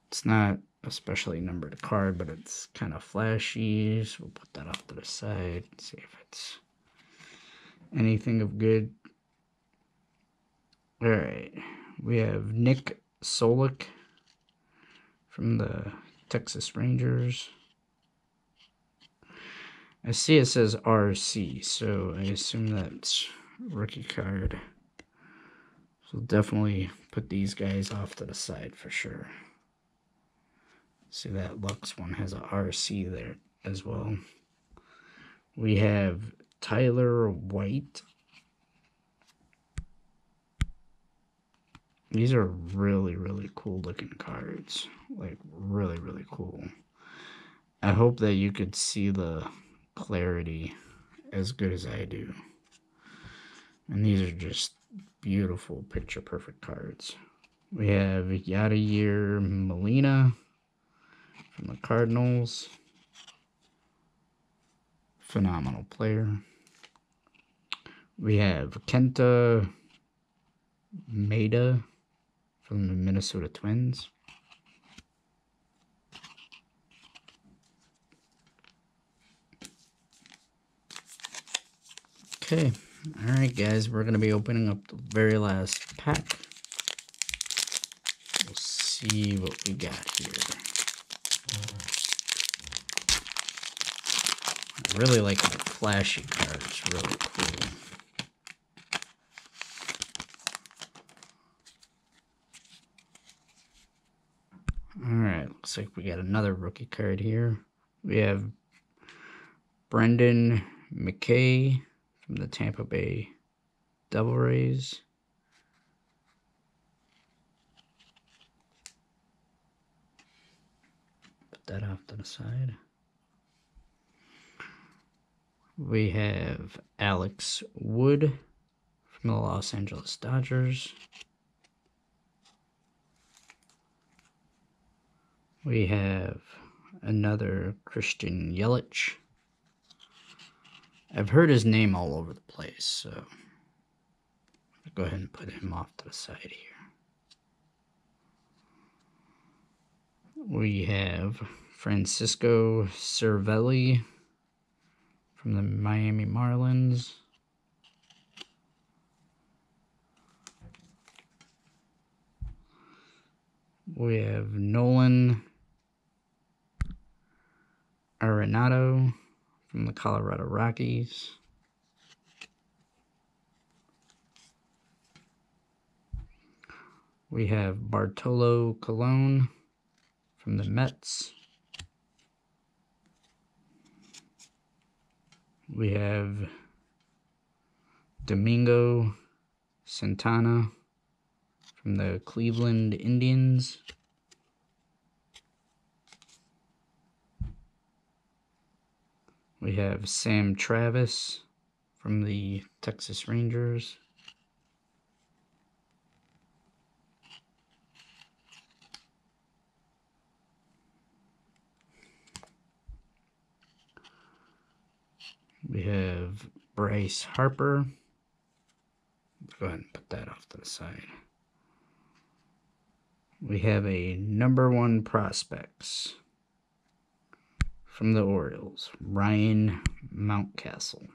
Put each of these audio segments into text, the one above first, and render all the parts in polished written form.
It's not especially numbered card, but it's kind of flashy, so we'll put that off to the side, see if it's anything of good. Alright, we have Nick Solik from the Texas Rangers. I see it says RC, so I assume that's rookie card. So definitely put these guys off to the side for sure. See, that Lux one has a RC there as well. We have Tyler White. These are really, really cool looking cards. Like, really, really cool. I hope that you could see the clarity as good as I do. And these are just beautiful, picture perfect cards. We have Yadier Molina from the Cardinals. Phenomenal player. We have Kenta Maeda from the Minnesota Twins. Okay, alright guys, we're going to be opening up the very last pack. We'll see what we got here. I really like the flashy cards, really cool. Alright, looks like we got another rookie card here. We have Brendan McKay from the Tampa Bay Devil Rays. Put that off to the side. We have Alex Wood from the Los Angeles Dodgers. We have another Christian Yelich. I've heard his name all over the place, so I'll go ahead and put him off to the side here. We have Francisco Cervelli from the Miami Marlins. We have Nolan Arenado from the Colorado Rockies. We have Bartolo Colon from the Mets. We have Domingo Santana from the Cleveland Indians. We have Sam Travis from the Texas Rangers. We have Bryce Harper. Let's go ahead and put that off to the side. We have a #1 prospects from the Orioles, Ryan Mountcastle.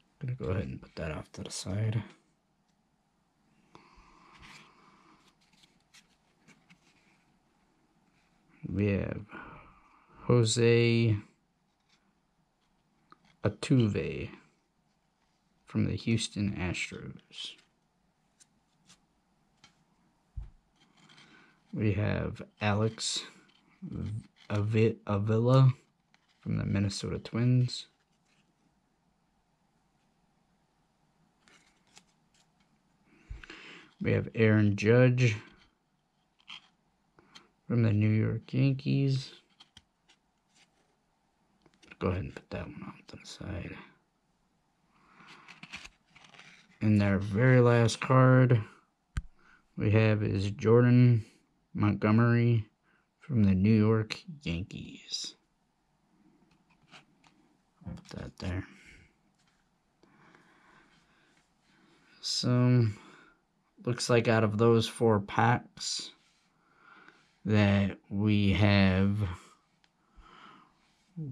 I'm going to go ahead and put that off to the side. We have Jose Altuve from the Houston Astros. We have Alex Avila from the Minnesota Twins. We have Aaron Judge from the New York Yankees. Go ahead and put that one off to the side. And their very last card we have is Jordan Montgomery from the New York Yankees. I'll put that right there. So, looks like out of those 4 packs that we have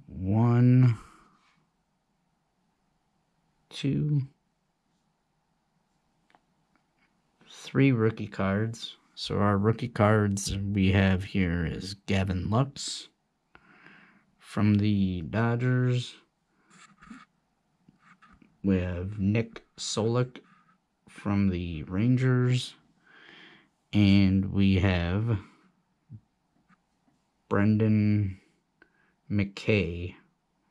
1, 2, 3 rookie cards. So our rookie cards we have here is Gavin Lux from the Dodgers. We have Nick Solak from the Rangers. And we have Brendan McKay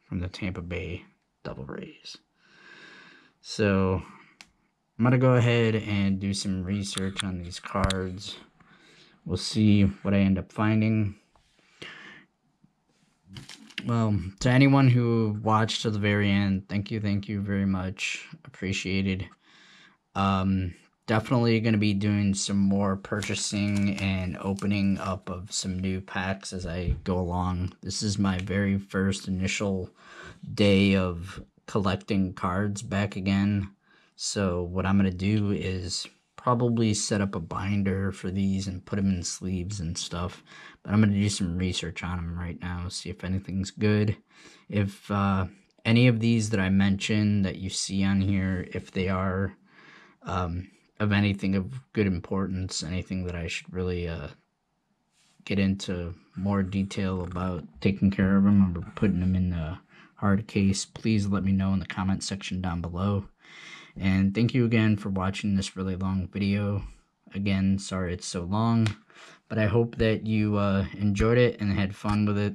from the Tampa Bay Devil Rays. So I'm going to go ahead and do some research on these cards. We'll see what I end up finding. Well, to anyone who watched to the very end, thank you very much. Appreciated. Definitely going to be doing some more purchasing and opening up of some new packs as I go along. This is my very first initial day of collecting cards back again. So what I'm going to do is probably set up a binder for these and put them in sleeves and stuff. But I'm going to do some research on them right now, see if anything's good. If any of these that I mentioned that you see on here, if they are of anything of good importance, anything that I should really get into more detail about taking care of them or putting them in the hard case, please let me know in the comment section down below. And thank you again for watching this really long video. Again, sorry it's so long, but I hope that you enjoyed it and had fun with it.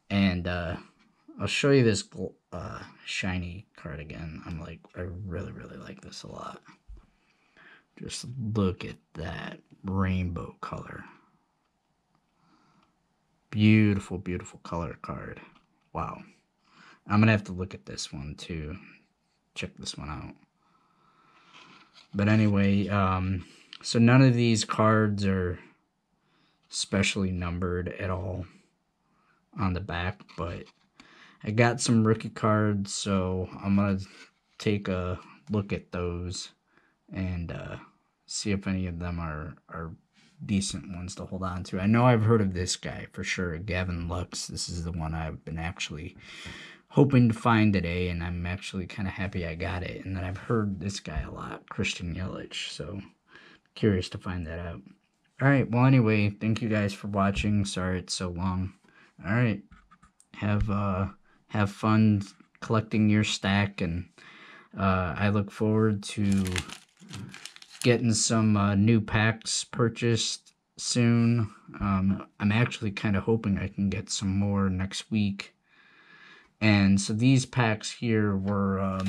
And I'll show you this shiny card again. I really like this a lot. Just look at that rainbow color. Beautiful, beautiful color card. Wow. I'm gonna have to look at this one too. Check this one out. But anyway, so none of these cards are specially numbered at all on the back, but I got some rookie cards, so I'm gonna take a look at those and see if any of them are decent ones to hold on to. I know I've heard of this guy for sure, Gavin Lux. This is the one I've been actually hoping to find today, and I'm actually kind of happy I got it. And then I've heard this guy a lot, Christian Yelich, so curious to find that out. Alright, well anyway, thank you guys for watching. Sorry it's so long. Alright, have fun collecting your stack, and I look forward to getting some new packs purchased soon. I'm actually kind of hoping I can get some more next week. And so these packs here were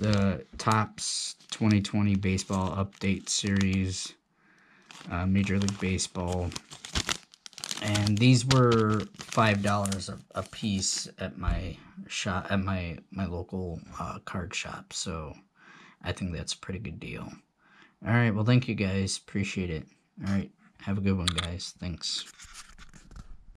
the Topps 2020 Baseball Update Series, Major League Baseball. And these were $5 a piece at my shop, at my local card shop. So I think that's a pretty good deal. All right, well, thank you guys. Appreciate it. All right, have a good one, guys. Thanks.